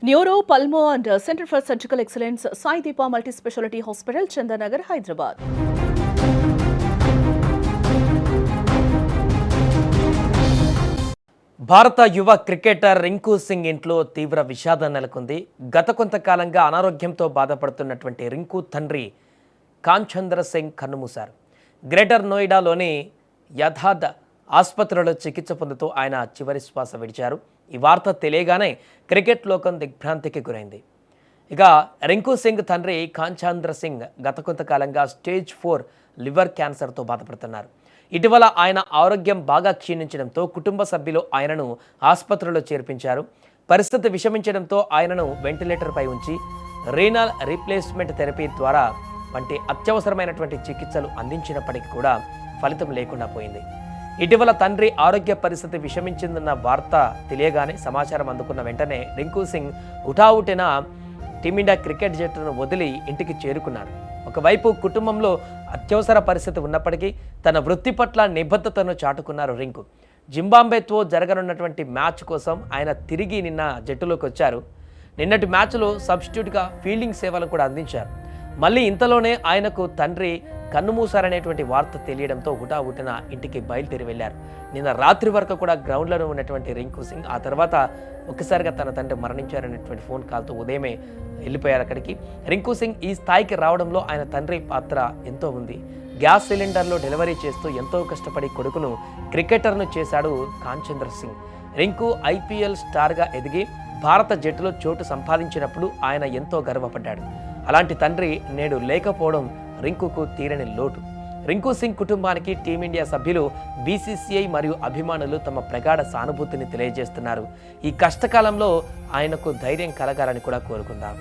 Neuro, Pulmo and Center for Surgical Excellence, Sai Deepa Multi-Speciality Hospital, Chandanagar, Hyderabad. భారత యువ cricketer Rinku Singh ఇంట్లో తీవ్ర విషాదం నెలకొంది. గత కొంతకాలంగా అనారోగ్యంతో బాధపడుతున్నటువంటి రింకు తండ్రి కాంచంద్ర సింగ్ కన్నుమూశారు. గ్రేటర్ నోయిడాలోని యథార్థ ఆసుపత్రిలో చికిత్స పొందుతూ ఆయన చివరి శ్వాస విడిచారు. ఈ వార్త తెలియగానే క్రికెట్ లోకం దిగ్భ్రాంతికి గురైంది. ఇక రింకు సింగ్ తండ్రి కాంచంద్ర సింగ్ గత కొంతకాలంగా స్టేజ్ 4 లివర్ క్యాన్సర్తో బాధపడుతున్నారు. ఇటీవల ఆయన ఆరోగ్యం బాగా క్షీణించడంతో కుటుంబ సభ్యులు ఆయనను ఆసుపత్రిలో చేర్పించారు. పరిస్థితి విషమించడంతో ఆయనను వెంటిలేటర్పై ఉంచి రీనల్ రీప్లేస్మెంట్ థెరపీ ద్వారా వంటి అత్యవసరమైనటువంటి చికిత్సలు అందించినప్పటికీ కూడా ఫలితం లేకుండా పోయింది. ఇటీవల తండ్రి ఆరోగ్య పరిస్థితి విషమించిందన్న వార్త తెలియగానే సమాచారం అందుకున్న వెంటనే రింకు సింగ్ హుటాహుటిన టీమిండియా క్రికెట్ జట్టును వదిలి ఇంటికి చేరుకున్నారు. ఒకవైపు కుటుంబంలో అత్యవసర పరిస్థితి ఉన్నప్పటికీ తన వృత్తి పట్ల నిబద్ధతను చాటుకున్నారు రింకు. జింబాబ్వేతో జరగనున్నటువంటి మ్యాచ్ కోసం ఆయన తిరిగి నిన్న జట్టులోకి వచ్చారు. నిన్నటి మ్యాచ్లో సబ్స్టిట్యూట్గా ఫీల్డింగ్ సేవలు కూడా అందించారు. మళ్ళీ ఇంతలోనే ఆయనకు తండ్రి కన్నుమూశారనేటువంటి వార్త తెలియడంతో హుటాహుటిన ఇంటికి బయలుదేరి వెళ్లారు. నిన్న రాత్రి వరకు కూడా గ్రౌండ్లో ఉన్నటువంటి రింకు సింగ్ ఆ తర్వాత ఒక్కసారిగా తన తండ్రి మరణించారనేటువంటి ఫోన్ కాల్తో ఉదయమే వెళ్ళిపోయారు అక్కడికి. రింకు సింగ్ ఈ స్థాయికి రావడంలో ఆయన తండ్రి పాత్ర ఎంతో ఉంది. గ్యాస్ సిలిండర్లో డెలివరీ చేస్తూ ఎంతో కష్టపడి కొడుకును క్రికెటర్ను చేశాడు కాంచంద్ర సింగ్. రింకు ఐపీఎల్ స్టార్గా ఎదిగి భారత జట్టులో చోటు సంపాదించినప్పుడు ఆయన ఎంతో గర్వపడ్డాడు. అలాంటి తండ్రి నేడు లేకపోవడం రింకుకు తీరని లోటు. రింకు సింగ్ కుటుంబానికి టీమిండియా సభ్యులు, బీసీసీఐ మరియు అభిమానులు తమ ప్రగాఢ సానుభూతిని తెలియజేస్తున్నారు. ఈ కష్టకాలంలో ఆయనకు ధైర్యం కలగాలని కూడా కోరుకుందాం.